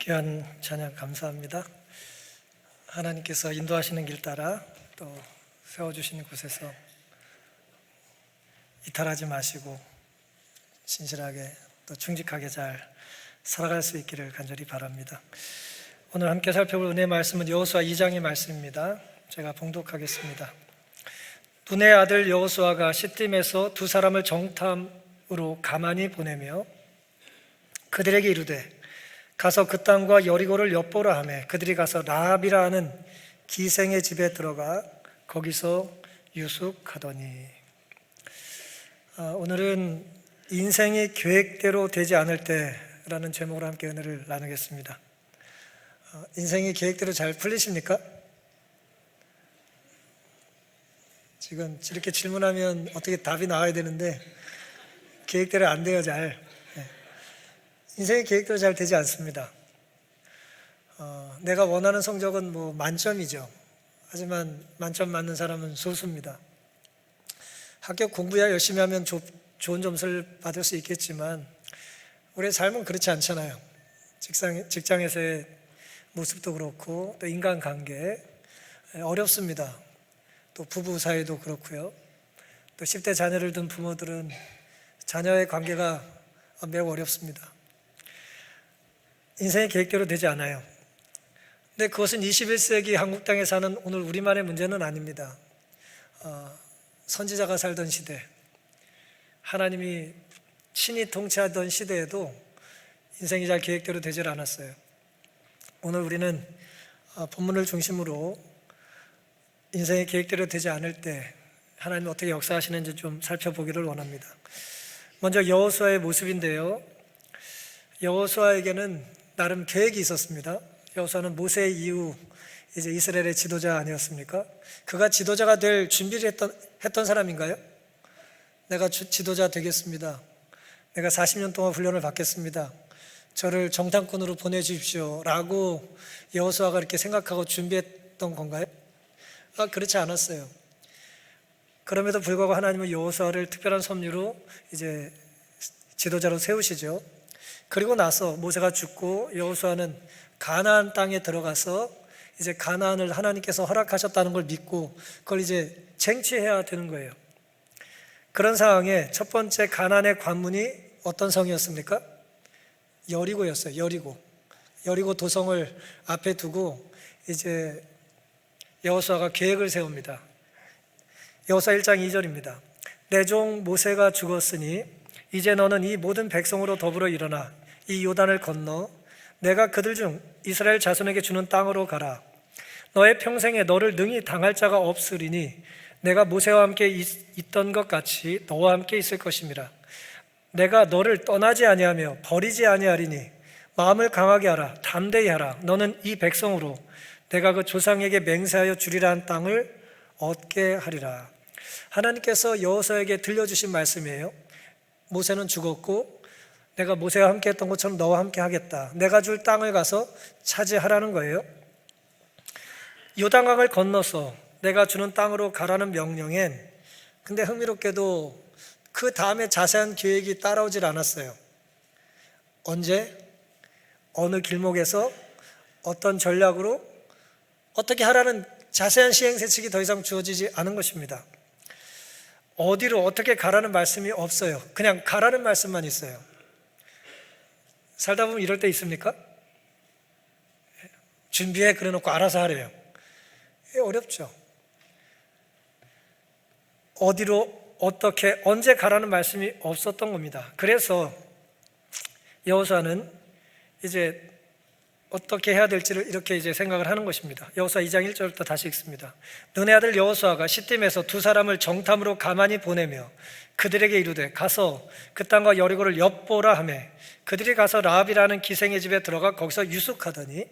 귀한 찬양 감사합니다. 하나님께서 인도하시는 길 따라 또 세워주시는 곳에서 이탈하지 마시고 신실하게 또 충직하게 잘 살아갈 수 있기를 간절히 바랍니다. 오늘 함께 살펴볼 은혜의 말씀은 여호수아 2장의 말씀입니다. 제가 봉독하겠습니다. 눈의 아들 여호수아가 시딤에서 두 사람을 정탐으로 가만히 보내며 그들에게 이르되 가서 그 땅과 여리고를 엿보라 하매 그들이 가서 라합이라 하는 기생의 집에 들어가 거기서 유숙하더니. 오늘은 인생이 계획대로 되지 않을 때라는 제목으로 함께 은혜를 나누겠습니다. 인생이 계획대로 잘 풀리십니까? 지금 이렇게 질문하면 어떻게 답이 나와야 되는데 계획대로 안 돼요. 잘 인생의 계획대로 잘 되지 않습니다. 내가 원하는 성적은 만점이죠. 하지만 만점 맞는 사람은 소수입니다. 학교 공부야 열심히 하면 좋은 점수를 받을 수 있겠지만 우리의 삶은 그렇지 않잖아요. 직장에서의 모습도 그렇고 또 인간관계 어렵습니다. 또 부부 사이도 그렇고요. 또 10대 자녀를 둔 부모들은 자녀의 관계가 매우 어렵습니다. 인생의 계획대로 되지 않아요. 근데 그것은 21세기 한국 땅에 사는 오늘 우리만의 문제는 아닙니다. 선지자가 살던 시대, 하나님이 친히 통치하던 시대에도 인생이 잘 계획대로 되질 않았어요. 오늘 우리는 본문을 중심으로 인생의 계획대로 되지 않을 때 하나님이 어떻게 역사하시는지 좀 살펴보기를 원합니다. 먼저 여호수아의 모습인데요. 여호수아에게는 나름 계획이 있었습니다. 여호수아는 모세 이후 이제 이스라엘의 지도자 아니었습니까? 그가 지도자가 될 준비를 했던 사람인가요? 내가 지도자 되겠습니다. 내가 40년 동안 훈련을 받겠습니다. 저를 정탐꾼으로 보내주십시오 라고 여호수아가 이렇게 생각하고 준비했던 건가요? 그렇지 않았어요. 그럼에도 불구하고 하나님은 여호수아를 특별한 섭리로 이제 지도자로 세우시죠. 그리고 나서 모세가 죽고 여호수아는 가나안 땅에 들어가서 이제 가나안을 하나님께서 허락하셨다는 걸 믿고 그걸 이제 쟁취해야 되는 거예요. 그런 상황에 첫 번째 가나안의 관문이 어떤 성이었습니까? 여리고였어요. 여리고 도성을 앞에 두고 이제 여호수아가 계획을 세웁니다. 여호수아 1장 2절입니다. 내 종 모세가 죽었으니 이제 너는 이 모든 백성으로 더불어 일어나 이 요단을 건너 내가 그들 중 이스라엘 자손에게 주는 땅으로 가라. 너의 평생에 너를 능히 당할 자가 없으리니 내가 모세와 함께 있던 것 같이 너와 함께 있을 것임이라. 내가 너를 떠나지 아니하며 버리지 아니하리니 마음을 강하게 하라. 담대히 하라. 너는 이 백성으로 내가 그 조상에게 맹세하여 주리라 한 땅을 얻게 하리라. 하나님께서 여호수아에게 들려주신 말씀이에요. 모세는 죽었고 내가 모세와 함께 했던 것처럼 너와 함께 하겠다. 내가 줄 땅을 가서 차지하라는 거예요. 요단강을 건너서 내가 주는 땅으로 가라는 명령엔 근데 흥미롭게도 그 다음에 자세한 계획이 따라오질 않았어요. 언제? 어느 길목에서 어떤 전략으로 어떻게 하라는 자세한 시행세칙이 더 이상 주어지지 않은 것입니다. 어디로 어떻게 가라는 말씀이 없어요. 그냥 가라는 말씀만 있어요. 살다 보면 이럴 때 있습니까? 준비해 그래놓고 알아서 하래요. 어렵죠. 어디로 어떻게 언제 가라는 말씀이 없었던 겁니다. 그래서 여호수아는 이제 어떻게 해야 될지를 이렇게 이제 생각을 하는 것입니다. 여호수아 2장 1절부터 다시 읽습니다. 눈의 아들 여호수아가 시딤에서 두 사람을 정탐으로 가만히 보내며 그들에게 이르되 가서 그 땅과 여리고를 엿보라 하매 그들이 가서 라합이라는 기생의 집에 들어가 거기서 유숙하더니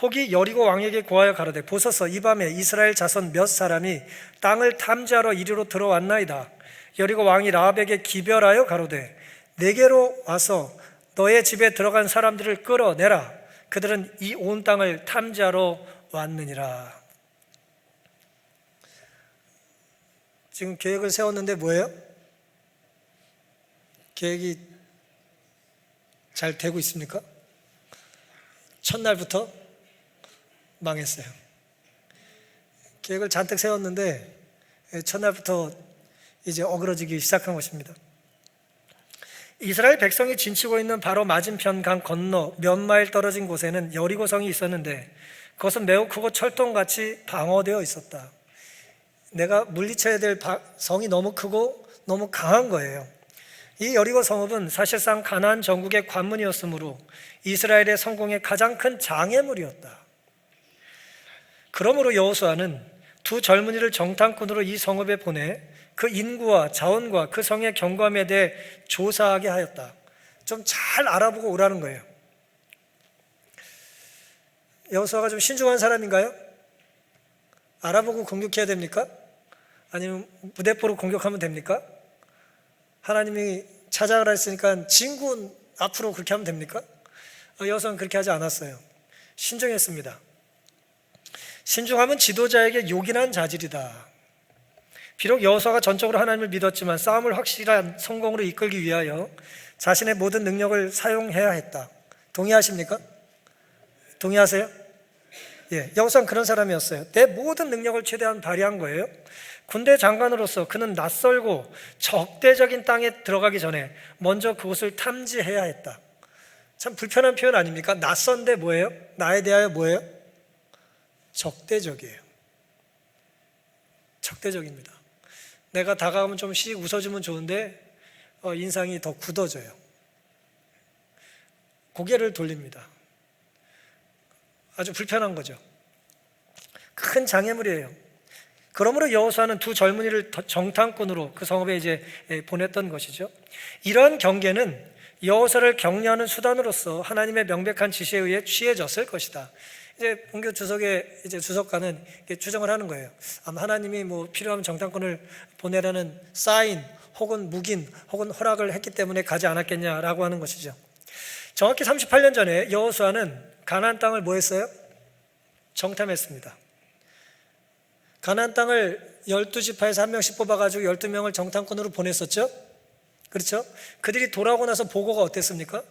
혹이 여리고 왕에게 고하여 가로되 보소서 이 밤에 이스라엘 자손 몇 사람이 땅을 탐지하러 이리로 들어왔나이다. 여리고 왕이 라합에게 기별하여 가로되 내게로 와서 너의 집에 들어간 사람들을 끌어내라. 그들은 이 온 땅을 탐지하러 왔느니라. 지금 계획을 세웠는데 뭐예요? 계획이 잘 되고 있습니까? 첫날부터 망했어요. 계획을 잔뜩 세웠는데 첫날부터 이제 어그러지기 시작한 것입니다. 이스라엘 백성이 진치고 있는 바로 맞은편 강 건너 몇 마일 떨어진 곳에는 여리고성이 있었는데 그것은 매우 크고 철통같이 방어되어 있었다. 내가 물리쳐야 될 성이 너무 크고 너무 강한 거예요. 이 여리고 성읍은 사실상 가나안 전국의 관문이었으므로 이스라엘의 성공의 가장 큰 장애물이었다. 그러므로 여호수아는 두 젊은이를 정탐꾼으로 이 성읍에 보내 그 인구와 자원과 그 성의 경관에 대해 조사하게 하였다. 좀 잘 알아보고 오라는 거예요. 여호수아가 좀 신중한 사람인가요? 알아보고 공격해야 됩니까? 아니면 무대포로 공격하면 됩니까? 하나님이 찾아가라 했으니까 진군 앞으로 그렇게 하면 됩니까? 여호수아는 그렇게 하지 않았어요. 신중했습니다. 신중함은 지도자에게 요긴한 자질이다. 비록 여호수아가 전적으로 하나님을 믿었지만 싸움을 확실한 성공으로 이끌기 위하여 자신의 모든 능력을 사용해야 했다. 동의하십니까? 동의하세요? 예, 여호수아는 그런 사람이었어요. 내 모든 능력을 최대한 발휘한 거예요. 군대 장관으로서 그는 낯설고 적대적인 땅에 들어가기 전에 먼저 그곳을 탐지해야 했다. 참 불편한 표현 아닙니까? 낯선데 뭐예요? 나에 대하여 뭐예요? 적대적이에요. 적대적입니다. 내가 다가오면 좀 씩 웃어주면 좋은데 인상이 더 굳어져요. 고개를 돌립니다. 아주 불편한 거죠. 큰 장애물이에요. 그러므로 여호수아는 두 젊은이를 정탐꾼으로 그 성읍에 이제 보냈던 것이죠. 이러한 경계는 여호수아를 격려하는 수단으로서 하나님의 명백한 지시에 의해 취해졌을 것이다. 이제 본교 주석의 이제 주석가는 추정을 하는 거예요. 아마 하나님이 뭐 필요하면 정탐꾼을 보내라는 사인 혹은 묵인 혹은 허락을 했기 때문에 가지 않았겠냐라고 하는 것이죠. 정확히 38년 전에 여호수아는 가나안 땅을 뭐 했어요? 정탐했습니다. 가나안 땅을 12지파에서 한 명씩 뽑아가지고 12명을 정탐꾼으로 보냈었죠. 그렇죠? 그들이 돌아오고 나서 보고가 어땠습니까?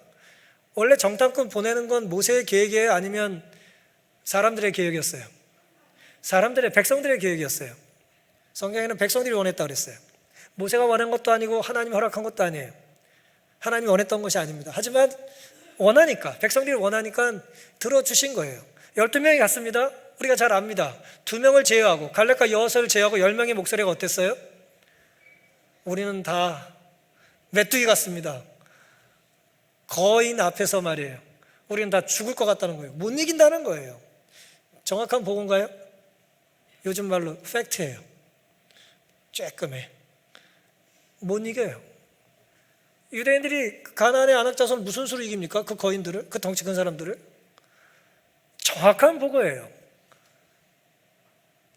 원래 정탐꾼 보내는 건 모세의 계획이에요? 아니면 사람들의 계획이었어요? 백성들의 계획이었어요. 성경에는 백성들이 원했다고 그랬어요. 모세가 원한 것도 아니고 하나님이 허락한 것도 아니에요. 하나님이 원했던 것이 아닙니다. 하지만 원하니까, 백성들이 원하니까 들어주신 거예요. 12명이 갔습니다. 우리가 잘 압니다. 2명을 제외하고, 갈렙과 여호수아를 제외하고 10명의 목소리가 어땠어요? 우리는 다 메뚜기 같습니다. 거인 앞에서 말이에요. 우리는 다 죽을 것 같다는 거예요. 못 이긴다는 거예요. 정확한 보고인가요? 요즘 말로 팩트예요. 쬐끔해. 못 이겨요. 유대인들이 가나안의 안악자손 무슨 수로 이깁니까? 그 거인들을, 그 덩치 큰 사람들을. 정확한 보고예요.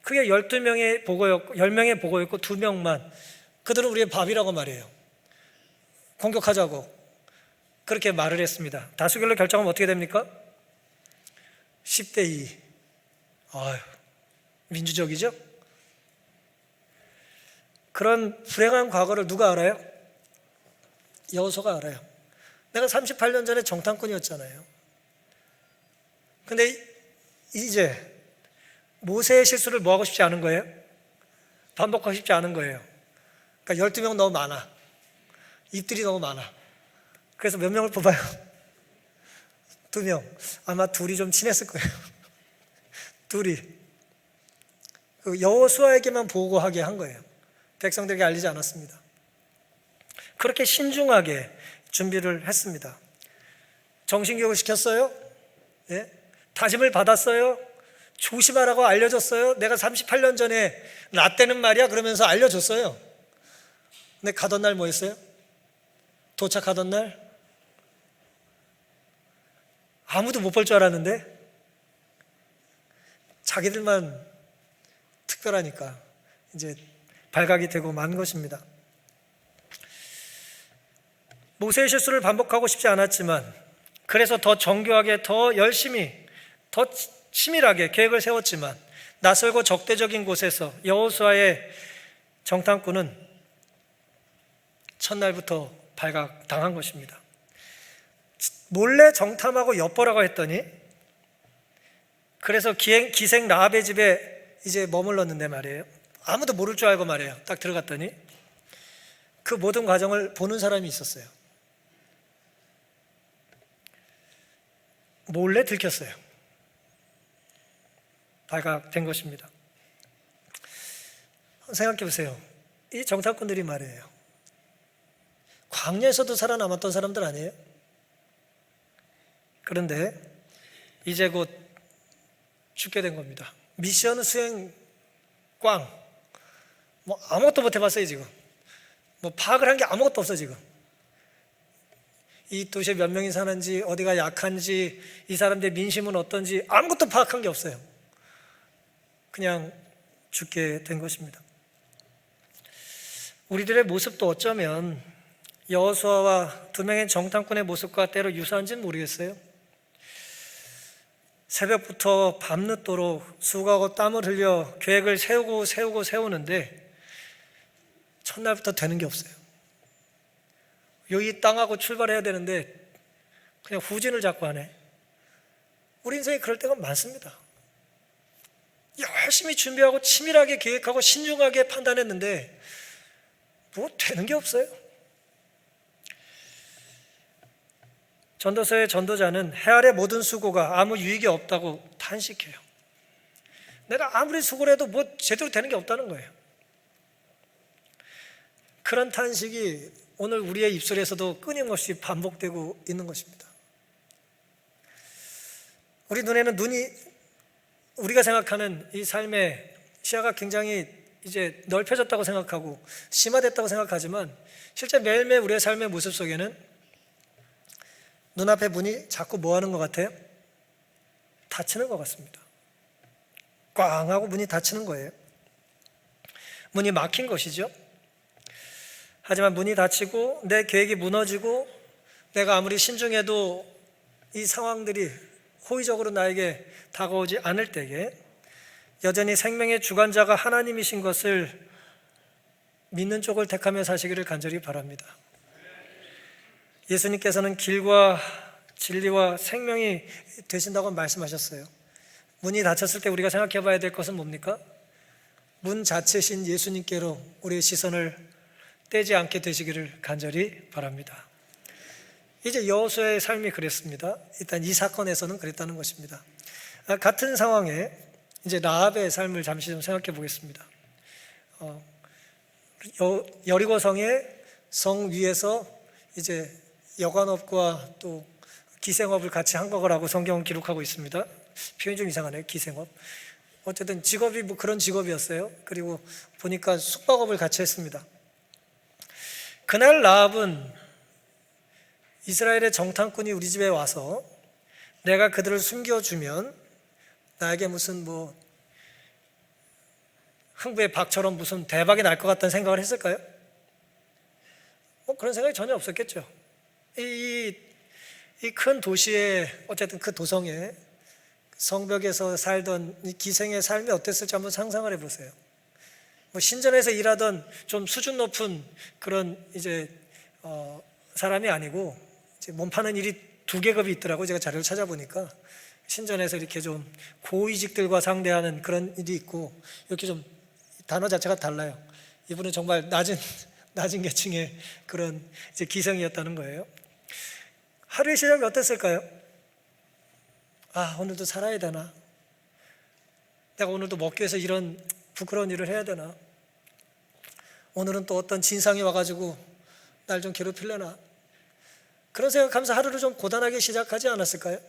그게 12명의 보고였고 10명의 보고였고 2명만 그들은 우리의 밥이라고 말해요. 공격하자고 그렇게 말을 했습니다. 다수결로 결정하면 어떻게 됩니까? 10대 2. 아유, 민주적이죠? 그런 불행한 과거를 누가 알아요? 여호수아가 알아요. 내가 38년 전에 정탐꾼이었잖아요. 근데 이제 모세의 실수를 뭐하고 싶지 않은 거예요? 반복하고 싶지 않은 거예요. 그러니까 12명 너무 많아. 입들이 너무 많아. 그래서 몇 명을 뽑아요? 2명. 아마 둘이 좀 친했을 거예요. 둘이 여호수아에게만 보고하게 한 거예요. 백성들에게 알리지 않았습니다. 그렇게 신중하게 준비를 했습니다. 정신교육을 시켰어요? 예? 다짐을 받았어요? 조심하라고 알려줬어요? 내가 38년 전에 라떼는 말이야 그러면서 알려줬어요. 근데 가던 날 뭐 했어요? 도착하던 날 아무도 못 볼 줄 알았는데 자기들만 특별하니까 이제 발각이 되고 만 것입니다. 모세의 실수를 반복하고 싶지 않았지만 그래서 더 정교하게 더 열심히 더 치밀하게 계획을 세웠지만 낯설고 적대적인 곳에서 여호수아의 정탐꾼은 첫날부터 발각당한 것입니다. 몰래 정탐하고 엿보라고 했더니 그래서 기생 라합의 집에 이제 머물렀는데 말이에요. 아무도 모를 줄 알고 말이에요. 딱 들어갔더니 그 모든 과정을 보는 사람이 있었어요. 몰래 들켰어요. 발각된 것입니다. 생각해 보세요. 이 정탐꾼들이 말이에요, 광야에서도 살아남았던 사람들 아니에요? 그런데 이제 곧 죽게 된 겁니다. 미션 수행 꽝. 뭐 아무것도 못 해봤어요. 지금 뭐 파악을 한 게 아무것도 없어. 지금 이 도시에 몇 명이 사는지, 어디가 약한지, 이 사람들의 민심은 어떤지 아무것도 파악한 게 없어요. 그냥 죽게 된 것입니다. 우리들의 모습도 어쩌면 여호수아와 두 명의 정탐꾼의 모습과 때로 유사한지는 모르겠어요. 새벽부터 밤늦도록 수고하고 땀을 흘려 계획을 세우는데 첫날부터 되는 게 없어요. 여기 땅하고 출발해야 되는데 그냥 후진을 자꾸 하네. 우리 인생에 그럴 때가 많습니다. 열심히 준비하고 치밀하게 계획하고 신중하게 판단했는데 뭐 되는 게 없어요. 전도서의 전도자는 해 아래 모든 수고가 아무 유익이 없다고 탄식해요. 내가 아무리 수고를 해도 뭐 제대로 되는 게 없다는 거예요. 그런 탄식이 오늘 우리의 입술에서도 끊임없이 반복되고 있는 것입니다. 우리 눈에는 우리가 생각하는 이 삶의 시야가 굉장히 이제 넓혀졌다고 생각하고 심화됐다고 생각하지만 실제 매일매일 우리의 삶의 모습 속에는 눈앞에 문이 자꾸 뭐 하는 것 같아요? 닫히는 것 같습니다. 꽝 하고 문이 닫히는 거예요. 문이 막힌 것이죠. 하지만 문이 닫히고 내 계획이 무너지고 내가 아무리 신중해도 이 상황들이 호의적으로 나에게 다가오지 않을 때에 여전히 생명의 주관자가 하나님이신 것을 믿는 쪽을 택하며 사시기를 간절히 바랍니다. 예수님께서는 길과 진리와 생명이 되신다고 말씀하셨어요. 문이 닫혔을 때 우리가 생각해 봐야 될 것은 뭡니까? 문 자체신 예수님께로 우리의 시선을 떼지 않게 되시기를 간절히 바랍니다. 이제 여호수아의 삶이 그랬습니다. 일단 이 사건에서는 그랬다는 것입니다. 같은 상황에 이제 라합의 삶을 잠시 좀 생각해 보겠습니다. 여리고 성의 성 위에서 이제 여관업과 또 기생업을 같이 한 거라고 성경은 기록하고 있습니다. 표현이 좀 이상하네요. 기생업. 어쨌든 직업이 뭐 그런 직업이었어요. 그리고 보니까 숙박업을 같이 했습니다. 그날 라합은 이스라엘의 정탐꾼이 우리 집에 와서 내가 그들을 숨겨주면 나에게 무슨 뭐 흥부의 박처럼 무슨 대박이 날 것 같다는 생각을 했을까요? 그런 생각이 전혀 없었겠죠. 이 큰 도시에, 어쨌든 그 도성에 성벽에서 살던 이 기생의 삶이 어땠을지 한번 상상을 해보세요. 뭐 신전에서 일하던 좀 수준 높은 그런 이제 사람이 아니고 이제 몸 파는 일이 두 계급이 있더라고요. 제가 자료를 찾아보니까 신전에서 이렇게 좀 고위직들과 상대하는 그런 일이 있고, 이렇게 좀 단어 자체가 달라요. 이분은 정말 낮은 계층의 그런 이제 기생이었다는 거예요. 하루의 시작이 어땠을까요? 오늘도 살아야 되나? 내가 오늘도 먹기 위해서 이런 부끄러운 일을 해야 되나? 오늘은 또 어떤 진상이 와가지고 날 좀 괴롭히려나? 그런 생각하면서 하루를 좀 고단하게 시작하지 않았을까요?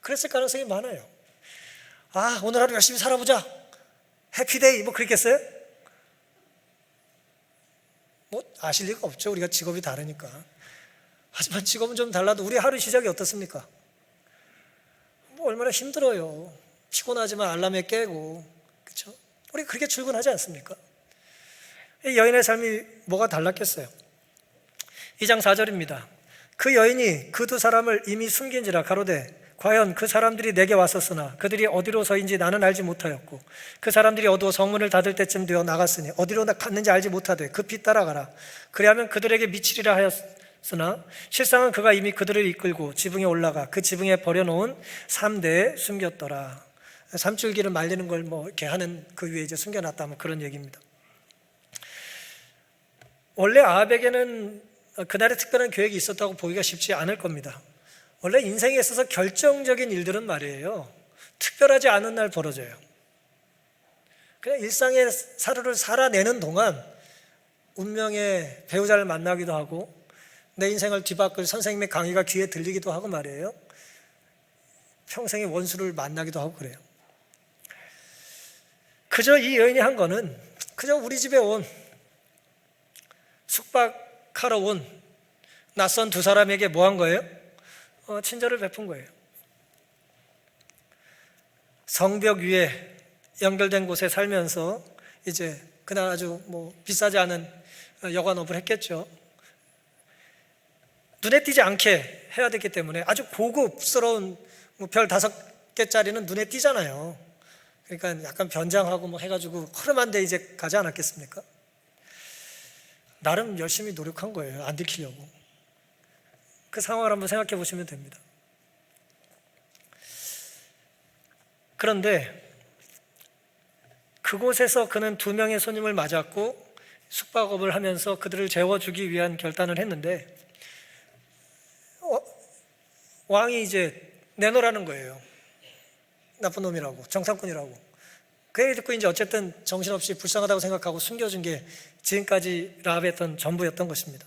그랬을 가능성이 많아요. 오늘 하루 열심히 살아보자, 해피데이, 뭐 그랬겠어요? 뭐 아실 리가 없죠. 우리가 직업이 다르니까. 하지만 직업은 좀 달라도 우리 하루 시작이 어떻습니까? 뭐 얼마나 힘들어요. 피곤하지만 알람에 깨고, 그렇죠? 우리 그렇게 출근하지 않습니까? 이 여인의 삶이 뭐가 달랐겠어요? 2장 4절입니다. 그 여인이 그 두 사람을 이미 숨긴지라 가로되 과연 그 사람들이 내게 왔었으나 그들이 어디로 서인지 나는 알지 못하였고 그 사람들이 어두워 성문을 닫을 때쯤 되어 나갔으니 어디로 갔는지 알지 못하되 급히 따라가라. 그리하면 그들에게 미치리라 하였으나 실상은 그가 이미 그들을 이끌고 지붕에 올라가 그 지붕에 버려놓은 3대에 숨겼더라. 삼줄기를 말리는 걸 뭐 이렇게 하는 그 위에 이제 숨겨놨다 뭐 그런 얘기입니다. 원래 아합에게는 그날에 특별한 계획이 있었다고 보기가 쉽지 않을 겁니다. 원래 인생에 있어서 결정적인 일들은 말이에요, 특별하지 않은 날 벌어져요. 그냥 일상의 하루를 살아내는 동안 운명의 배우자를 만나기도 하고 내 인생을 뒤바꿀 선생님의 강의가 귀에 들리기도 하고 말이에요, 평생의 원수를 만나기도 하고 그래요. 그저 이 여인이 한 거는 그저 우리 집에 온 숙박하러 온 낯선 두 사람에게 뭐 한 거예요? 친절을 베푼 거예요. 성벽 위에 연결된 곳에 살면서 이제 그날 아주 뭐 비싸지 않은 여관업을 했겠죠. 눈에 띄지 않게 해야 되기 때문에 아주 고급스러운 별 5개짜리는 눈에 띄잖아요. 그러니까 약간 변장하고 뭐 해가지고 허름한 데 이제 가지 않았겠습니까? 나름 열심히 노력한 거예요, 안 들키려고. 그 상황을 한번 생각해 보시면 됩니다. 그런데 그곳에서 그는 2명의 손님을 맞았고 숙박업을 하면서 그들을 재워주기 위한 결단을 했는데 왕이 이제 내놓으라는 거예요. 나쁜 놈이라고, 정탐꾼이라고. 그 얘기 듣고 이제 어쨌든 정신없이 불쌍하다고 생각하고 숨겨준 게 지금까지 라합의 했던 전부였던 것입니다.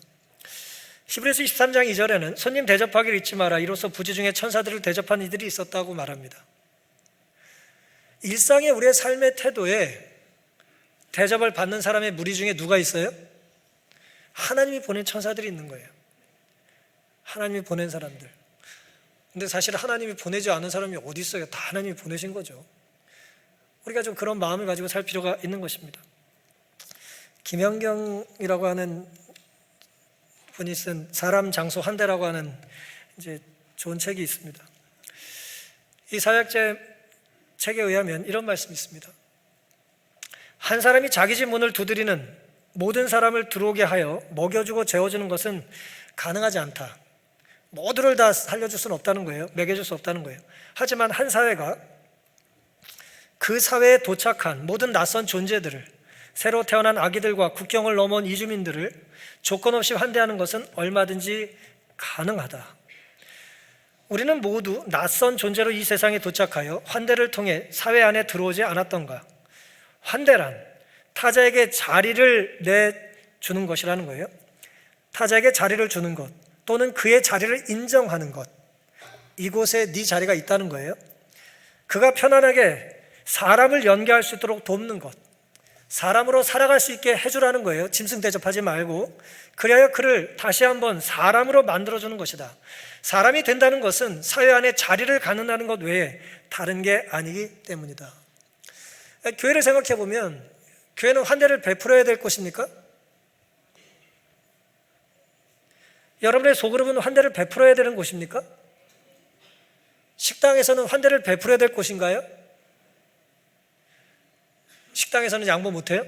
히브리서 23장 2절에는 손님 대접하기를 잊지 마라, 이로써 부지 중에 천사들을 대접한 이들이 있었다고 말합니다. 일상의 우리의 삶의 태도에 대접을 받는 사람의 무리 중에 누가 있어요? 하나님이 보낸 천사들이 있는 거예요. 하나님이 보낸 사람들. 근데 사실 하나님이 보내지 않은 사람이 어디 있어요? 다 하나님이 보내신 거죠. 우리가 좀 그런 마음을 가지고 살 필요가 있는 것입니다. 김연경이라고 하는 분이 쓴 사람, 장소, 한대라고 하는 이제 좋은 책이 있습니다. 이 사역제 책에 의하면 이런 말씀이 있습니다. 한 사람이 자기 집 문을 두드리는 모든 사람을 들어오게 하여 먹여주고 재워주는 것은 가능하지 않다. 모두를 다 살려줄 수는 없다는 거예요. 먹여줄 수 없다는 거예요. 하지만 한 사회가 그 사회에 도착한 모든 낯선 존재들을, 새로 태어난 아기들과 국경을 넘어온 이주민들을 조건 없이 환대하는 것은 얼마든지 가능하다. 우리는 모두 낯선 존재로 이 세상에 도착하여 환대를 통해 사회 안에 들어오지 않았던가? 환대란 타자에게 자리를 내주는 것이라는 거예요. 타자에게 자리를 주는 것, 또는 그의 자리를 인정하는 것. 이곳에 네 자리가 있다는 거예요. 그가 편안하게 사람을 연계할 수 있도록 돕는 것, 사람으로 살아갈 수 있게 해주라는 거예요. 짐승 대접하지 말고. 그래야 그를 다시 한번 사람으로 만들어주는 것이다. 사람이 된다는 것은 사회 안에 자리를 갖는다는 것 외에 다른 게 아니기 때문이다. 교회를 생각해 보면 교회는 환대를 베풀어야 될 곳입니까? 여러분의 소그룹은 환대를 베풀어야 되는 곳입니까? 식당에서는 환대를 베풀어야 될 곳인가요? 식당에서는 양보 못해요?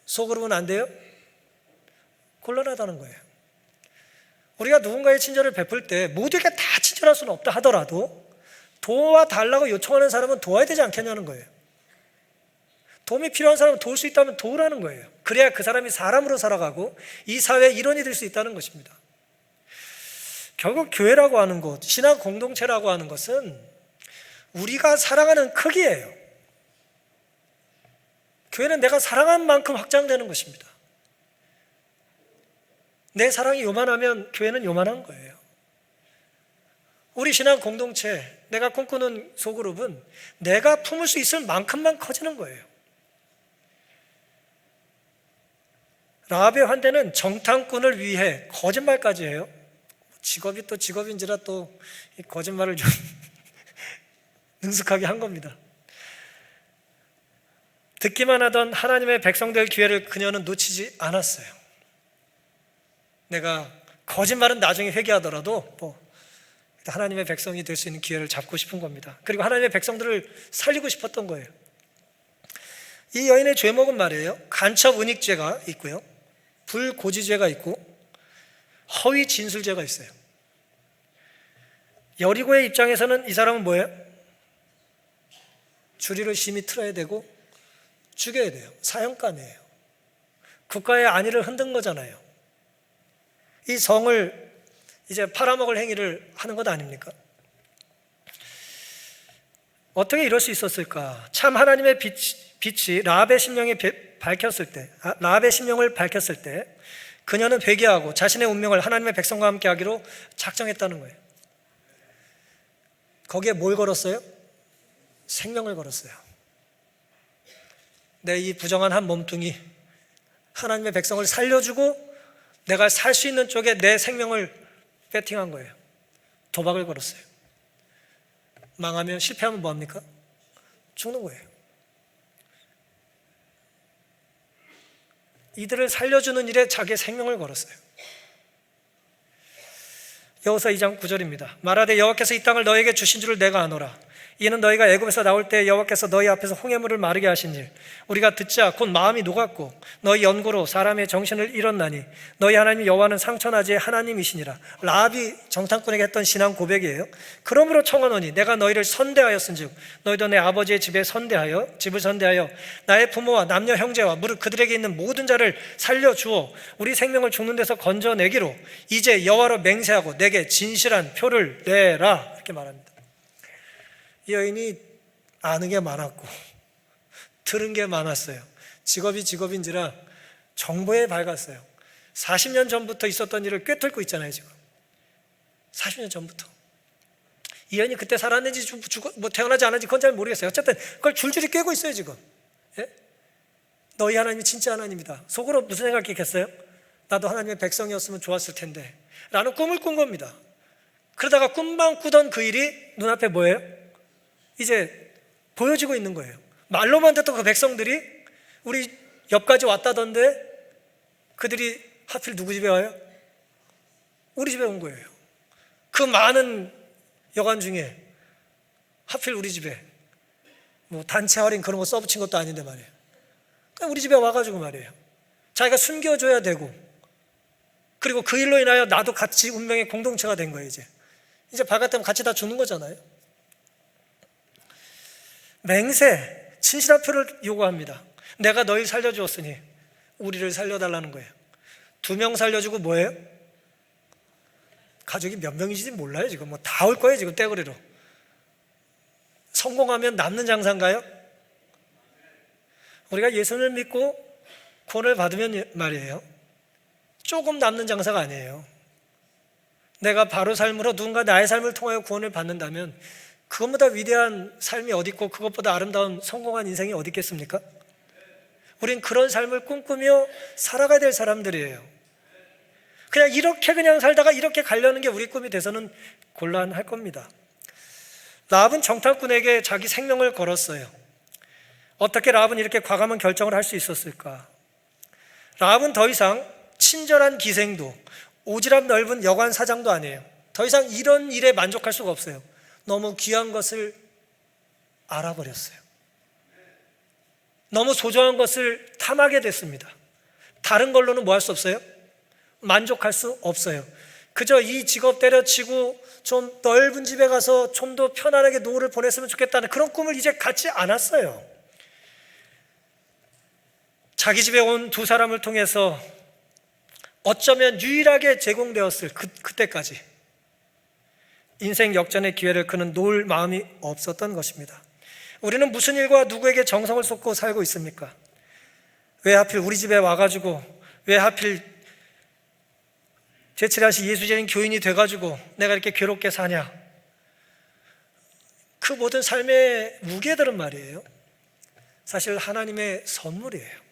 소그룹은 안 돼요? 곤란하다는 거예요. 우리가 누군가의 친절을 베풀 때 모두에게 다 친절할 수는 없다 하더라도 도와달라고 요청하는 사람은 도와야 되지 않겠냐는 거예요. 도움이 필요한 사람은 도울 수 있다면 도우라는 거예요. 그래야 그 사람이 사람으로 살아가고 이 사회의 일원이 될 수 있다는 것입니다. 결국 교회라고 하는 곳, 신앙 공동체라고 하는 것은 우리가 사랑하는 크기예요. 교회는 내가 사랑한 만큼 확장되는 것입니다. 내 사랑이 요만하면 교회는 요만한 거예요. 우리 신앙 공동체, 내가 꿈꾸는 소그룹은 내가 품을 수 있을 만큼만 커지는 거예요. 라합의 환대는 정탐꾼을 위해 거짓말까지 해요. 직업이 또 직업인지라 또 거짓말을 좀 능숙하게 한 겁니다. 듣기만 하던 하나님의 백성 될 기회를 그녀는 놓치지 않았어요. 내가 거짓말은 나중에 회개하더라도 하나님의 백성이 될 수 있는 기회를 잡고 싶은 겁니다. 그리고 하나님의 백성들을 살리고 싶었던 거예요. 이 여인의 죄목은 말이에요, 간첩 은닉죄가 있고요, 불고지죄가 있고 허위 진술죄가 있어요. 여리고의 입장에서는 이 사람은 뭐예요? 주리를 심히 틀어야 되고 죽여야 돼요. 사형감이에요. 국가의 안위를 흔든 거잖아요. 이 성을 이제 팔아먹을 행위를 하는 것 아닙니까? 어떻게 이럴 수 있었을까? 참 하나님의 빛이 라합의 심령을 밝혔을 때 그녀는 회개하고 자신의 운명을 하나님의 백성과 함께 하기로 작정했다는 거예요. 거기에 뭘 걸었어요? 생명을 걸었어요. 내 이 부정한 한 몸뚱이 하나님의 백성을 살려주고 내가 살 수 있는 쪽에 내 생명을 베팅한 거예요. 도박을 걸었어요. 망하면, 실패하면 뭐합니까? 죽는 거예요. 이들을 살려주는 일에 자기의 생명을 걸었어요. 여호수아 2장 9절입니다. 말하되 여호와께서 이 땅을 너에게 주신 줄을 내가 아노라. 이는 너희가 애굽에서 나올 때 여호와께서 너희 앞에서 홍해물을 마르게 하신 일, 우리가 듣자 곧 마음이 녹았고 너희 연고로 사람의 정신을 잃었나니 너희 하나님 여호와는 상천하지의 하나님이시니라. 라합이 정탐꾼에게 했던 신앙 고백이에요. 그러므로 청하노니 내가 너희를 선대하였은즉 너희도 내 아버지의 집을 선대하여 나의 부모와 남녀 형제와 무릇 그들에게 있는 모든 자를 살려주어 우리 생명을 죽는 데서 건져내기로 이제 여호와로 맹세하고 내게 진실한 표를 내라. 이렇게 말합니다. 이 여인이 아는 게 많았고 들은 게 많았어요. 직업인지라 정보에 밝았어요. 40년 전부터 있었던 일을 꿰뚫고 있잖아요. 지금 40년 전부터 이 여인이 그때 살았는지 태어나지 않았는지 그건 잘 모르겠어요. 어쨌든 그걸 줄줄이 꿰고 있어요. 지금 너희 하나님이 진짜 하나님이다. 속으로 무슨 생각했겠어요? 나도 하나님의 백성이었으면 좋았을 텐데 라는 꿈을 꾼 겁니다. 그러다가 꿈만 꾸던 그 일이 눈앞에 뭐예요? 이제 보여지고 있는 거예요. 말로만 듣던 그 백성들이 우리 옆까지 왔다던데 그들이 하필 누구 집에 와요? 우리 집에 온 거예요. 그 많은 여관 중에 하필 우리 집에 뭐 단체 할인 그런 거 써붙인 것도 아닌데 말이에요. 그냥 우리 집에 와가지고 말이에요. 자기가 숨겨줘야 되고 그리고 그 일로 인하여 나도 같이 운명의 공동체가 된 거예요. 이제 발갓되면 같이 다 죽는 거잖아요. 맹세, 진실한 표를 요구합니다. 내가 너희 살려주었으니 우리를 살려달라는 거예요. 2명 살려주고 뭐예요? 가족이 몇 명인지 몰라요. 지금 뭐 다 올 거예요. 지금 떼거리로. 성공하면 남는 장사인가요? 우리가 예수를 믿고 구원을 받으면 말이에요, 조금 남는 장사가 아니에요. 내가 바로 삶으로 누군가 나의 삶을 통하여 구원을 받는다면 그것보다 위대한 삶이 어디 있고 그것보다 아름다운 성공한 인생이 어디 있겠습니까? 우린 그런 삶을 꿈꾸며 살아가야 될 사람들이에요. 그냥 이렇게 그냥 살다가 이렇게 가려는 게 우리 꿈이 돼서는 곤란할 겁니다. 라합은 정탐꾼에게 자기 생명을 걸었어요. 어떻게 라합은 이렇게 과감한 결정을 할 수 있었을까? 라합은 더 이상 친절한 기생도 오지랖 넓은 여관 사장도 아니에요. 더 이상 이런 일에 만족할 수가 없어요. 너무 귀한 것을 알아버렸어요. 너무 소중한 것을 탐하게 됐습니다. 다른 걸로는 뭐 할 수 없어요? 만족할 수 없어요. 그저 이 직업 때려치고 좀 넓은 집에 가서 좀 더 편안하게 노후를 보냈으면 좋겠다는 그런 꿈을 이제 갖지 않았어요. 자기 집에 온 2사람을 통해서 어쩌면 유일하게 제공되었을 그때까지 인생 역전의 기회를 그는 놓을 마음이 없었던 것입니다. 우리는 무슨 일과 누구에게 정성을 쏟고 살고 있습니까? 왜 하필 우리 집에 와가지고, 왜 하필 제칠하시 예수적인 교인이 돼가지고 내가 이렇게 괴롭게 사냐? 그 모든 삶의 무게들은 말이에요, 사실 하나님의 선물이에요.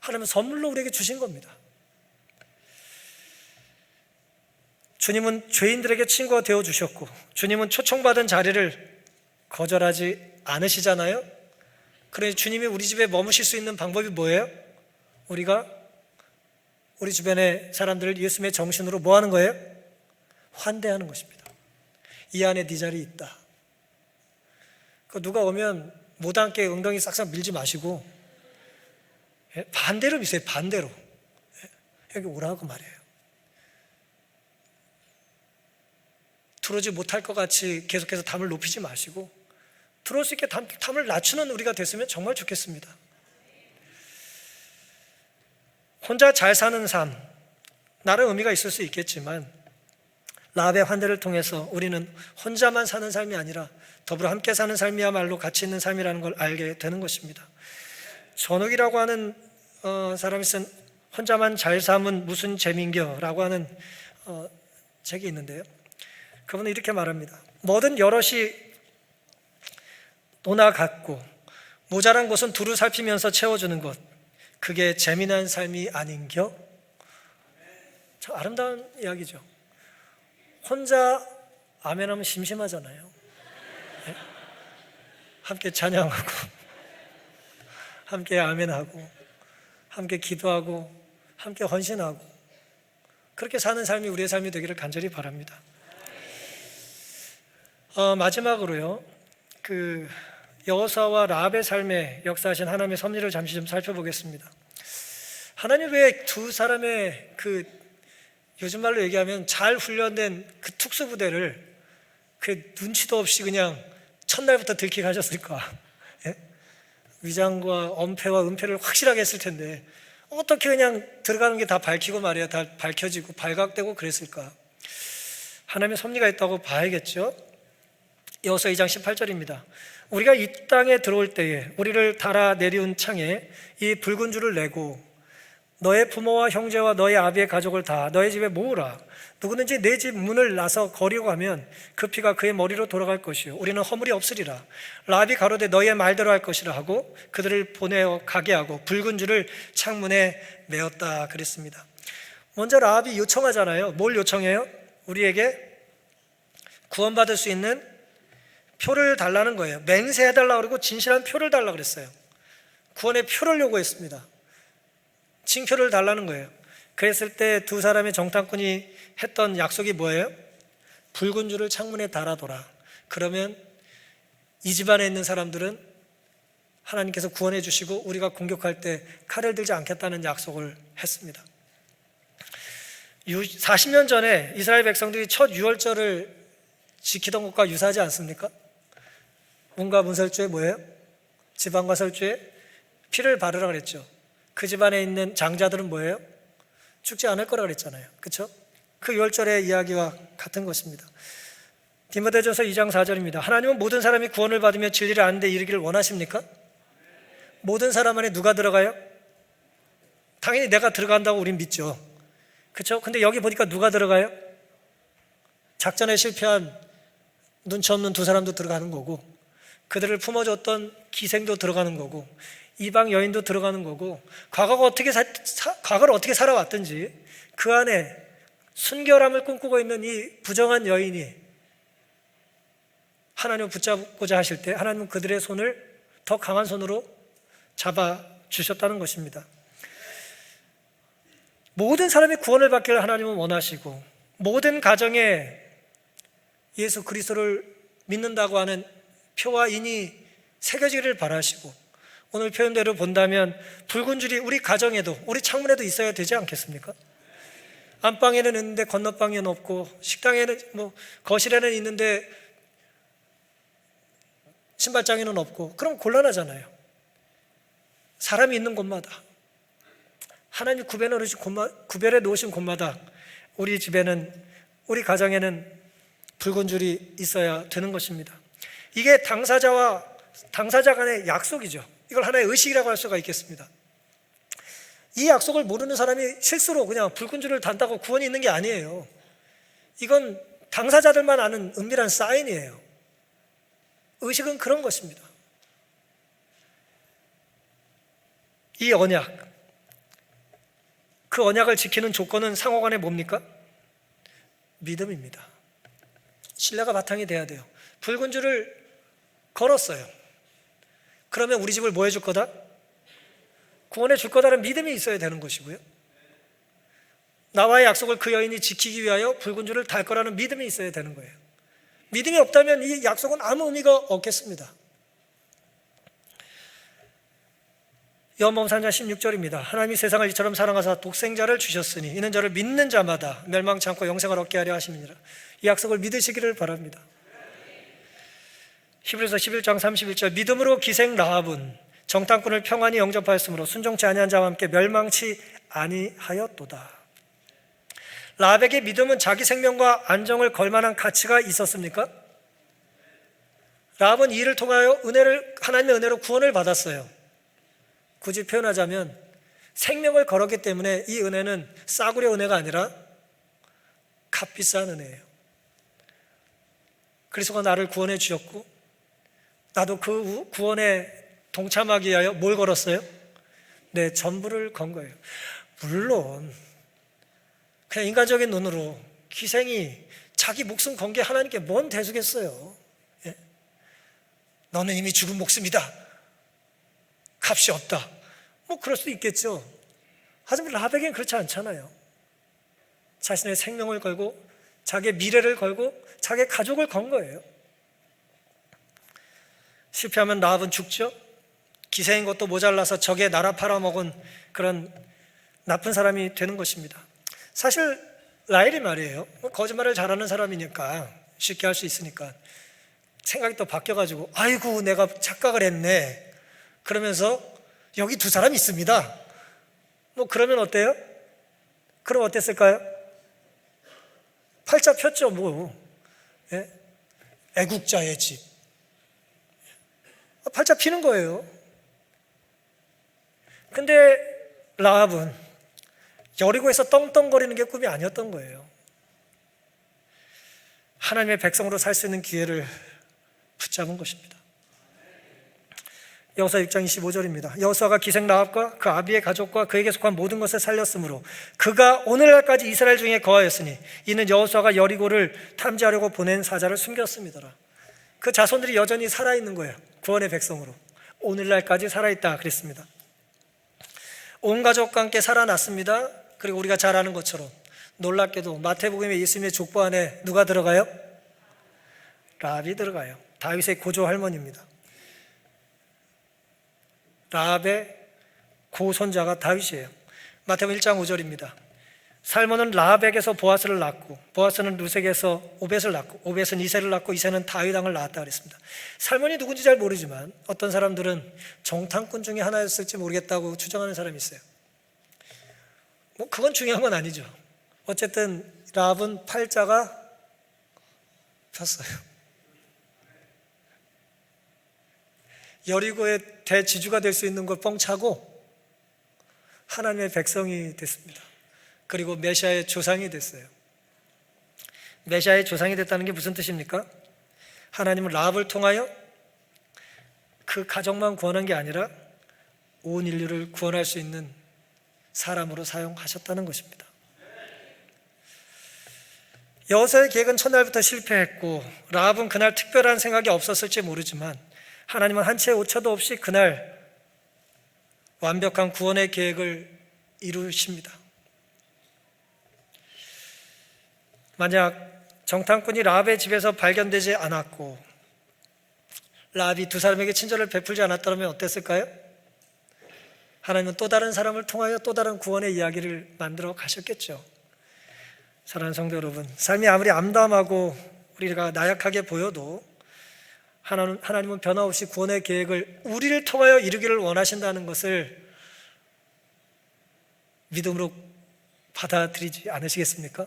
하나님은 선물로 우리에게 주신 겁니다. 주님은 죄인들에게 친구가 되어주셨고 주님은 초청받은 자리를 거절하지 않으시잖아요. 그러니 주님이 우리 집에 머무실 수 있는 방법이 뭐예요? 우리가 우리 주변의 사람들을 예수님의 정신으로 뭐 하는 거예요? 환대하는 것입니다. 이 안에 네 자리 있다. 누가 오면 못 앉게 엉덩이 싹싹 밀지 마시고 반대로 미세요. 반대로 여기 오라고 말이에요. 들어오지 못할 것 같이 계속해서 담을 높이지 마시고 들어올 수 있게 담을 낮추는 우리가 됐으면 정말 좋겠습니다. 혼자 잘 사는 삶, 나름 의미가 있을 수 있겠지만 라합의 환대를 통해서 우리는 혼자만 사는 삶이 아니라 더불어 함께 사는 삶이야말로 가치 있는 삶이라는 걸 알게 되는 것입니다. 전욱이라고 하는 사람이 쓴 혼자만 잘 삶은 무슨 재민겨라고 하는 책이 있는데요, 그분은 이렇게 말합니다. 뭐든 여럿이 노나 같고 모자란 곳은 두루 살피면서 채워주는 것, 그게 재미난 삶이 아닌겨? 참 아름다운 이야기죠. 혼자 아멘하면 심심하잖아요. 네? 함께 찬양하고 함께 아멘하고 함께 기도하고 함께 헌신하고 그렇게 사는 삶이 우리의 삶이 되기를 간절히 바랍니다. 마지막으로요, 여호사와 라합의 삶에 역사하신 하나님의 섭리를 잠시 좀 살펴보겠습니다. 하나님 왜 두 사람의 요즘 말로 얘기하면 잘 훈련된 특수부대를 눈치도 없이 그냥 첫날부터 들키게 하셨을까? 예? 위장과 엄폐와 은폐를 확실하게 했을 텐데 어떻게 그냥 들어가는 게 다 밝히고 말이야, 다 밝혀지고 발각되고 그랬을까? 하나님의 섭리가 있다고 봐야겠죠. 여호수아 2장 18절입니다. 우리가 이 땅에 들어올 때에 우리를 달아 내리운 창에 이 붉은 줄을 내고 너의 부모와 형제와 너의 아비의 가족을 다 너의 집에 모으라. 누구든지 내 집 문을 나서 거리고 가면 그 피가 그의 머리로 돌아갈 것이요 우리는 허물이 없으리라. 라합이 가로되 너의 말대로 할 것이라 하고 그들을 보내어 가게 하고 붉은 줄을 창문에 메었다 그랬습니다. 먼저 라합이 요청하잖아요. 뭘 요청해요? 우리에게 구원받을 수 있는 표를 달라는 거예요. 맹세해달라고 그러고 진실한 표를 달라고 그랬어요. 구원의 표를 요구했습니다. 징표를 달라는 거예요. 그랬을 때 두 사람의 정탐꾼이 했던 약속이 뭐예요? 붉은 줄을 창문에 달아둬라. 그러면 이 집안에 있는 사람들은 하나님께서 구원해 주시고 우리가 공격할 때 칼을 들지 않겠다는 약속을 했습니다. 40년 전에 이스라엘 백성들이 첫 유월절을 지키던 것과 유사하지 않습니까? 문과 문설주에 뭐예요? 지방과 설주에 피를 바르라 그랬죠. 그 집안에 있는 장자들은 뭐예요? 죽지 않을 거라 그랬잖아요. 그렇죠? 그 유월절의 이야기와 같은 것입니다. 디모데전서 2장 4절입니다. 하나님은 모든 사람이 구원을 받으며 진리를 아는 데 이르기를 원하십니까? 모든 사람 안에 누가 들어가요? 당연히 내가 들어간다고 우린 믿죠. 그렇죠? 근데 여기 보니까 누가 들어가요? 작전에 실패한 눈치 없는 두 사람도 들어가는 거고 그들을 품어줬던 기생도 들어가는 거고 이방 여인도 들어가는 거고 과거를 어떻게 살아왔든지 그 안에 순결함을 꿈꾸고 있는 이 부정한 여인이 하나님을 붙잡고자 하실 때 하나님은 그들의 손을 더 강한 손으로 잡아주셨다는 것입니다. 모든 사람이 구원을 받기를 하나님은 원하시고 모든 가정에 예수 그리스도를 믿는다고 하는 표와 인이 새겨지기를 바라시고 오늘 표현대로 본다면 붉은 줄이 우리 가정에도 우리 창문에도 있어야 되지 않겠습니까? 안방에는 있는데 건너방에는 없고 식당에는 거실에는 있는데 신발장에는 없고 그럼 곤란하잖아요. 사람이 있는 곳마다 하나님이 구별해 놓으신 곳마다 우리 집에는 우리 가정에는 붉은 줄이 있어야 되는 것입니다. 이게 당사자 간의 약속이죠. 이걸 하나의 의식이라고 할 수가 있겠습니다. 이 약속을 모르는 사람이 실수로 그냥 붉은 줄을 단다고 구원이 있는 게 아니에요. 이건 당사자들만 아는 은밀한 사인이에요. 의식은 그런 것입니다. 이 언약, 그 언약을 지키는 조건은 상호간에 뭡니까? 믿음입니다. 신뢰가 바탕이 돼야 돼요. 붉은 줄을 걸었어요. 그러면 우리 집을 뭐 해줄 거다? 구원해 줄 거다라는 믿음이 있어야 되는 것이고요. 나와의 약속을 그 여인이 지키기 위하여 붉은 줄을 달 거라는 믿음이 있어야 되는 거예요. 믿음이 없다면 이 약속은 아무 의미가 없겠습니다. 요한복음 3장 16절입니다. 하나님이 세상을 이처럼 사랑하사 독생자를 주셨으니 이는 저를 믿는 자마다 멸망치 않고 영생을 얻게 하려 하심이니라. 이 약속을 믿으시기를 바랍니다. 히브리서 11장 31절 믿음으로 기생 라합은 정탐꾼을 평안히 영접하였으므로 순종치 아니한 자와 함께 멸망치 아니하였도다. 라합에게 믿음은 자기 생명과 안정을 걸 만한 가치가 있었습니까? 라합은 이 일을 통하여 하나님의 은혜로 구원을 받았어요. 굳이 표현하자면 생명을 걸었기 때문에 이 은혜는 싸구려 은혜가 아니라 값비싼 은혜예요. 그리스도가 나를 구원해 주셨고 나도 그 구원에 동참하기 위하여 뭘 걸었어요? 내 전부를 건 거예요. 물론 그냥 인간적인 눈으로 기생이 자기 목숨 건 게 하나님께 뭔 대수겠어요. 예? 너는 이미 죽은 목숨이다. 값이 없다. 뭐 그럴 수도 있겠죠. 하지만 라합에게는 그렇지 않잖아요. 자신의 생명을 걸고 자기의 미래를 걸고 자기의 가족을 건 거예요. 실패하면 라합은 죽죠. 기생인 것도 모자라서 적의 나라 팔아먹은 그런 나쁜 사람이 되는 것입니다. 사실 라헬이 말이에요. 거짓말을 잘하는 사람이니까 쉽게 할 수 있으니까 생각이 또 바뀌어가지고 아이고 내가 착각을 했네 그러면서 여기 두 사람이 있습니다. 뭐 그러면 어때요? 그럼 어땠을까요? 팔자 폈죠 뭐. 예? 애국자의 집. 팔자 피는 거예요. 근데 라합은 여리고에서 떵떵거리는 게 꿈이 아니었던 거예요. 하나님의 백성으로 살 수 있는 기회를 붙잡은 것입니다. 여호수아 6장 25절입니다. 여호수아가 기생 라합과 그 아비의 가족과 그에게 속한 모든 것을 살렸으므로 그가 오늘날까지 이스라엘 중에 거하였으니 이는 여호수아가 여리고를 탐지하려고 보낸 사자를 숨겼습니다. 그 자손들이 여전히 살아있는 거예요. 구원의 백성으로 오늘날까지 살아있다 그랬습니다. 온 가족과 함께 살아났습니다. 그리고 우리가 잘 아는 것처럼 놀랍게도 마태복음의 예수님의 족보 안에 누가 들어가요? 라합이 들어가요. 다윗의 고조 할머니입니다. 라합의 고손자가 다윗이에요. 마태복음 1장 5절입니다. 살몬은 라합에게서 보아스를 낳고 보아스는 루색에서 오벳을 낳고 오벳은 이새를 낳고 이새는 다윗 왕을 낳았다 그랬습니다. 살몬이 누군지 잘 모르지만 어떤 사람들은 정탐꾼 중에 하나였을지 모르겠다고 추정하는 사람이 있어요. 뭐 그건 중요한 건 아니죠. 어쨌든 라합은 팔자가 폈어요. 여리고의 대지주가 될 수 있는 걸 뻥차고 하나님의 백성이 됐습니다. 그리고 메시아의 조상이 됐어요. 메시아의 조상이 됐다는 게 무슨 뜻입니까? 하나님은 라합을 통하여 그 가족만 구원한 게 아니라 온 인류를 구원할 수 있는 사람으로 사용하셨다는 것입니다. 여호수아의 계획은 첫날부터 실패했고 라합은 그날 특별한 생각이 없었을지 모르지만 하나님은 한 채의 오차도 없이 그날 완벽한 구원의 계획을 이루십니다. 만약 정탐꾼이 라합의 집에서 발견되지 않았고 라합이 두 사람에게 친절을 베풀지 않았다면 어땠을까요? 하나님은 또 다른 사람을 통하여 또 다른 구원의 이야기를 만들어 가셨겠죠. 사랑하는 성도 여러분, 삶이 아무리 암담하고 우리가 나약하게 보여도 하나님은 변함없이 구원의 계획을 우리를 통하여 이루기를 원하신다는 것을 믿음으로 받아들이지 않으시겠습니까?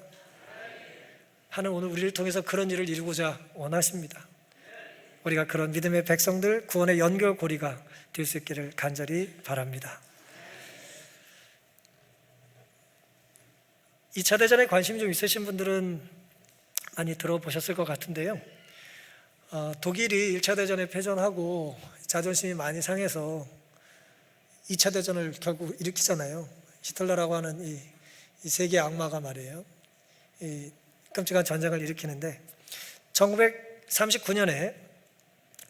하나님 오늘 우리를 통해서 그런 일을 이루고자 원하십니다. 우리가 그런 믿음의 백성들, 구원의 연결고리가 될 수 있기를 간절히 바랍니다. 2차 대전에 관심이 좀 있으신 분들은 많이 들어보셨을 것 같은데요. 독일이 1차 대전에 패전하고 자존심이 많이 상해서 2차 대전을 결국 일으키잖아요. 히틀러라고 하는 이 세계 악마가 말이에요. 이 끔찍한 전쟁을 일으키는데 1939년에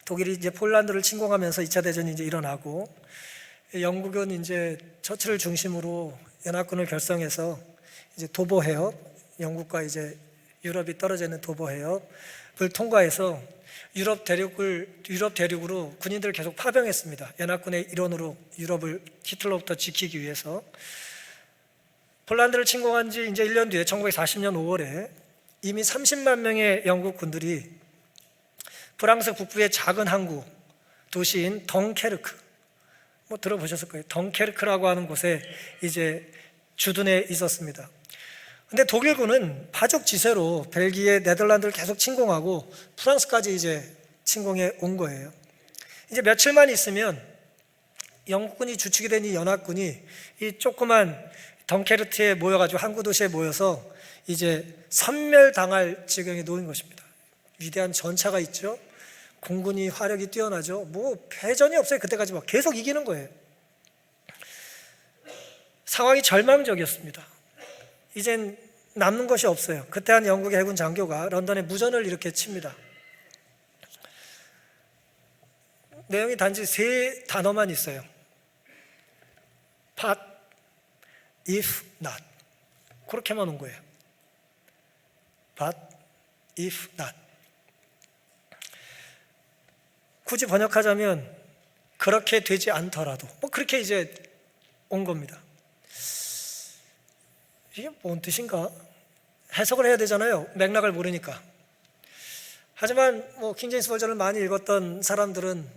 독일이 이제 폴란드를 침공하면서 2차 대전이 이제 일어나고 영국은 이제 처칠을 중심으로 연합군을 결성해서 이제 도보 해협, 영국과 이제 유럽이 떨어져 있는 도보 해협을 통과해서 유럽 대륙으로 군인들을 계속 파병했습니다. 연합군의 일원으로 유럽을 히틀러부터 지키기 위해서. 폴란드를 침공한 지 이제 1년 뒤에 1940년 5월에 이미 30만 명의 영국 군들이 프랑스 북부의 작은 항구 도시인 덩케르크, 뭐 들어보셨을 거예요. 덩케르크라고 하는 곳에 이제 주둔해 있었습니다. 근데 독일군은 파죽지세로 벨기에, 네덜란드를 계속 침공하고 프랑스까지 이제 침공해 온 거예요. 이제 며칠만 있으면 영국군이 주축이 된 이 연합군이 이 조그만 덩케르트에 모여가지고 항구 도시에 모여서 이제 섬멸당할 지경에 놓인 것입니다. 위대한 전차가 있죠. 공군이 화력이 뛰어나죠. 뭐 패전이 없어요. 그때까지 막 계속 이기는 거예요. 상황이 절망적이었습니다. 이젠 남는 것이 없어요. 그때 한 영국의 해군 장교가 런던에 무전을 이렇게 칩니다. 내용이 단지 세 단어만 있어요. But if not. 그렇게만 온 거예요. But if not. 굳이 번역하자면 그렇게 되지 않더라도, 뭐 그렇게 이제 온 겁니다. 이게 뭔 뜻인가? 해석을 해야 되잖아요. 맥락을 모르니까. 하지만 뭐 킹제임스 버전을 많이 읽었던 사람들은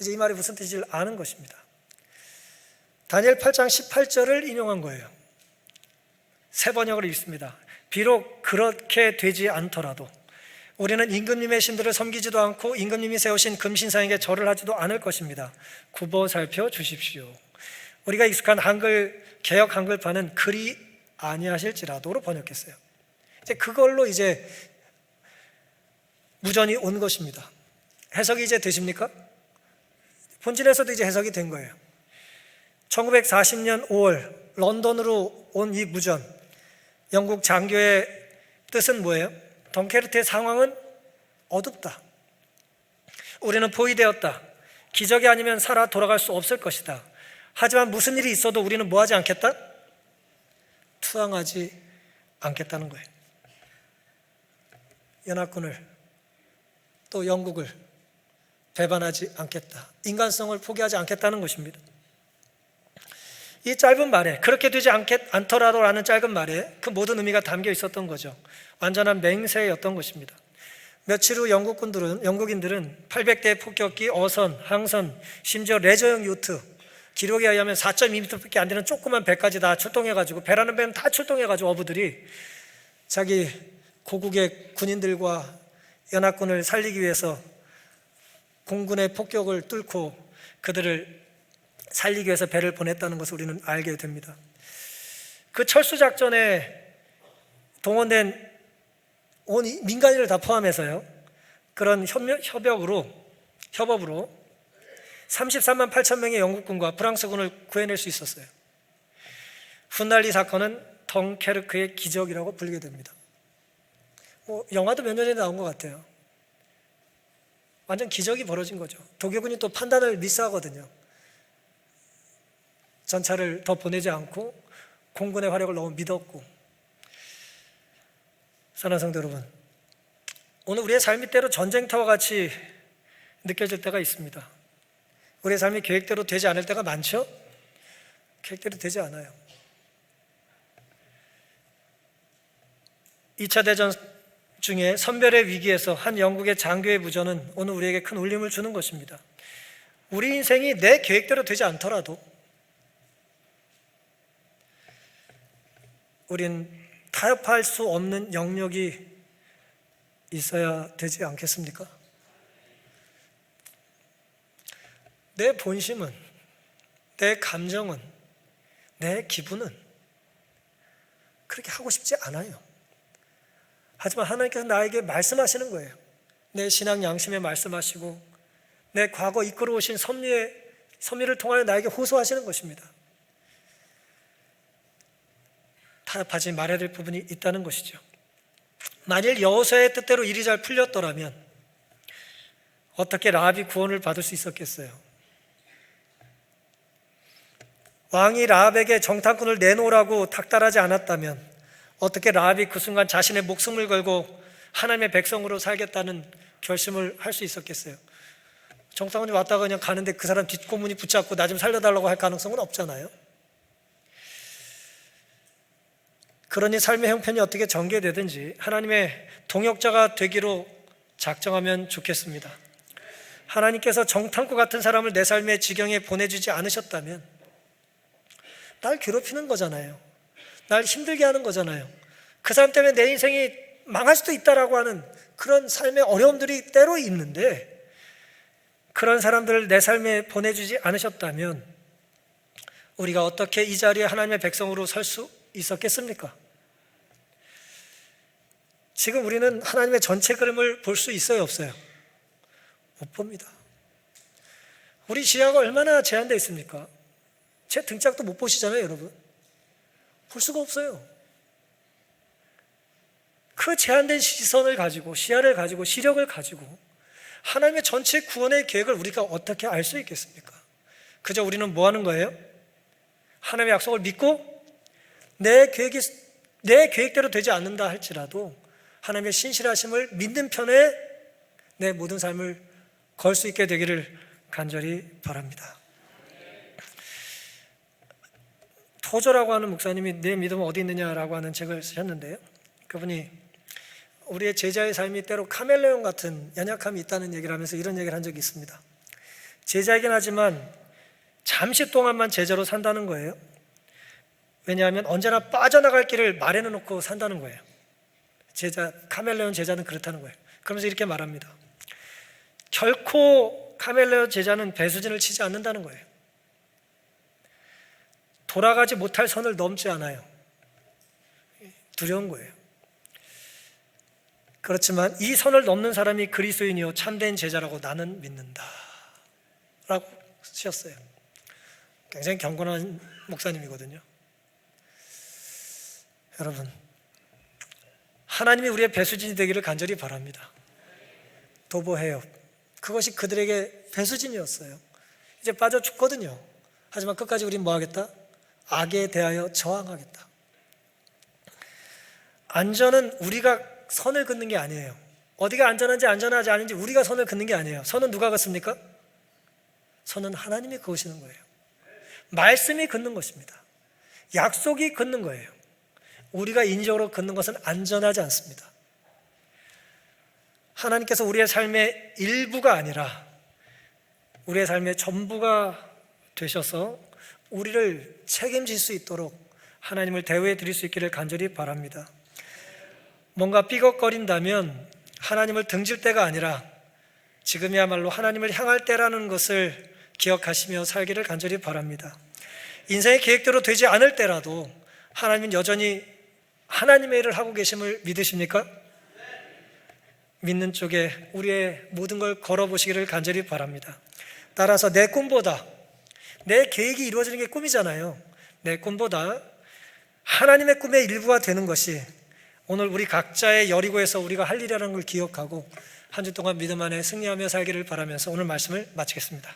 이제 이 말이 무슨 뜻인지 아는 것입니다. 다니엘 8장 18절을 인용한 거예요. 새 번역을 읽습니다. 비록 그렇게 되지 않더라도 우리는 임금님의 신들을 섬기지도 않고 임금님이 세우신 금신상에게 절을 하지도 않을 것입니다. 굽어 살펴 주십시오. 우리가 익숙한 한글, 개역 한글판은 그리 아니하실지라도로 번역했어요. 이제 그걸로 이제 무전이 온 것입니다. 해석이 이제 되십니까? 본질에서도 이제 해석이 된 거예요. 1940년 5월 런던으로 온 이 무전, 영국 장교의 뜻은 뭐예요? 덩케르트의 상황은 어둡다. 우리는 포위되었다. 기적이 아니면 살아 돌아갈 수 없을 것이다. 하지만 무슨 일이 있어도 우리는 뭐 하지 않겠다? 투항하지 않겠다는 거예요. 연합군을 또 영국을 배반하지 않겠다. 인간성을 포기하지 않겠다는 것입니다. 이 짧은 말에, 그렇게 되지 않더라도 라는 짧은 말에 그 모든 의미가 담겨 있었던 거죠. 완전한 맹세였던 것입니다. 며칠 후 영국인들은 800대의 폭격기, 어선, 항선, 심지어 레저용 요트, 기록에 의하면 4.2m밖에 안 되는 조그만 배까지 다 출동해가지고, 배라는 배는 다 출동해가지고 어부들이 자기 고국의 군인들과 연합군을 살리기 위해서 공군의 폭격을 뚫고 그들을 살리기 위해서 배를 보냈다는 것을 우리는 알게 됩니다. 그 철수작전에 동원된 온 민간인을 다 포함해서요, 그런 협업으로 33만 8천 명의 영국군과 프랑스군을 구해낼 수 있었어요. 훗날 이 사건은 덩케르크의 기적이라고 불리게 됩니다. 뭐 영화도 몇 년 전에 나온 것 같아요. 완전 기적이 벌어진 거죠. 독일군이 또 판단을 미스하거든요. 전차를 더 보내지 않고 공군의 화력을 너무 믿었고. 사랑하는 성도 여러분, 오늘 우리의 삶이 때로 전쟁터와 같이 느껴질 때가 있습니다. 우리의 삶이 계획대로 되지 않을 때가 많죠? 계획대로 되지 않아요. 2차 대전 중에 선별의 위기에서 한 영국의 장교의 무전은 오늘 우리에게 큰 울림을 주는 것입니다. 우리 인생이 내 계획대로 되지 않더라도 우린 타협할 수 없는 영역이 있어야 되지 않겠습니까? 내 본심은, 내 감정은, 내 기분은 그렇게 하고 싶지 않아요. 하지만 하나님께서 나에게 말씀하시는 거예요. 내 신앙 양심에 말씀하시고 내 과거 이끌어오신 섭리를 통하여 나에게 호소하시는 것입니다. 타협하지 말아야 될 부분이 있다는 것이죠. 만일 여호수아의 뜻대로 일이 잘 풀렸더라면 어떻게 라합이 구원을 받을 수 있었겠어요? 왕이 라합에게 정탐꾼을 내놓으라고 닥달하지 않았다면 어떻게 라합이 그 순간 자신의 목숨을 걸고 하나님의 백성으로 살겠다는 결심을 할 수 있었겠어요? 정탐꾼이 왔다가 그냥 가는데 그 사람 뒷고문이 붙잡고 나 좀 살려달라고 할 가능성은 없잖아요. 그러니 삶의 형편이 어떻게 전개되든지 하나님의 동역자가 되기로 작정하면 좋겠습니다. 하나님께서 정탐구 같은 사람을 내 삶의 지경에 보내주지 않으셨다면 날 괴롭히는 거잖아요. 날 힘들게 하는 거잖아요. 그 사람 때문에 내 인생이 망할 수도 있다라고 하는 그런 삶의 어려움들이 때로 있는데, 그런 사람들을 내 삶에 보내주지 않으셨다면 우리가 어떻게 이 자리에 하나님의 백성으로 설 수 있었겠습니까? 지금 우리는 하나님의 전체 그림을 볼 수 있어요, 없어요? 못 봅니다. 우리 시야가 얼마나 제한되어 있습니까? 제 등짝도 못 보시잖아요, 여러분. 볼 수가 없어요. 그 제한된 시선을 가지고, 시야를 가지고, 시력을 가지고 하나님의 전체 구원의 계획을 우리가 어떻게 알 수 있겠습니까? 그저 우리는 뭐 하는 거예요? 하나님의 약속을 믿고 내 계획대로 되지 않는다 할지라도 하나님의 신실하심을 믿는 편에 내 모든 삶을 걸 수 있게 되기를 간절히 바랍니다. 토저라고 하는 목사님이 내 믿음은 어디 있느냐라고 하는 책을 쓰셨는데요, 그분이 우리의 제자의 삶이 때로 카멜레온 같은 연약함이 있다는 얘기를 하면서 이런 얘기를 한 적이 있습니다. 제자이긴 하지만 잠시 동안만 제자로 산다는 거예요. 왜냐하면 언제나 빠져나갈 길을 마련해 놓고 산다는 거예요. 카멜레온 제자는 그렇다는 거예요. 그러면서 이렇게 말합니다. 결코 카멜레온 제자는 배수진을 치지 않는다는 거예요. 돌아가지 못할 선을 넘지 않아요. 두려운 거예요. 그렇지만 이 선을 넘는 사람이 그리스도인이요 참된 제자라고 나는 믿는다 라고 쓰셨어요. 굉장히 경건한 목사님이거든요. 여러분, 하나님이 우리의 배수진이 되기를 간절히 바랍니다. 도보해요. 그것이 그들에게 배수진이었어요. 이제 빠져 죽거든요. 하지만 끝까지 우린 뭐 하겠다? 악에 대하여 저항하겠다. 안전은 우리가 선을 긋는 게 아니에요. 어디가 안전한지 안전하지 않은지 우리가 선을 긋는 게 아니에요. 선은 누가 긋습니까? 선은 하나님이 그으시는 거예요. 말씀이 긋는 것입니다. 약속이 긋는 거예요. 우리가 인위적으로 긋는 것은 안전하지 않습니다. 하나님께서 우리의 삶의 일부가 아니라 우리의 삶의 전부가 되셔서 우리를 책임질 수 있도록 하나님을 대우해 드릴 수 있기를 간절히 바랍니다. 뭔가 삐걱거린다면 하나님을 등질 때가 아니라 지금이야말로 하나님을 향할 때라는 것을 기억하시며 살기를 간절히 바랍니다. 인생의 계획대로 되지 않을 때라도 하나님은 여전히 하나님의 일을 하고 계심을 믿으십니까? 믿는 쪽에 우리의 모든 걸 걸어보시기를 간절히 바랍니다. 따라서 내 꿈보다, 내 계획이 이루어지는 게 꿈이잖아요. 내 꿈보다 하나님의 꿈의 일부가 되는 것이 오늘 우리 각자의 여리고에서 우리가 할 일이라는 걸 기억하고 한 주 동안 믿음 안에 승리하며 살기를 바라면서 오늘 말씀을 마치겠습니다.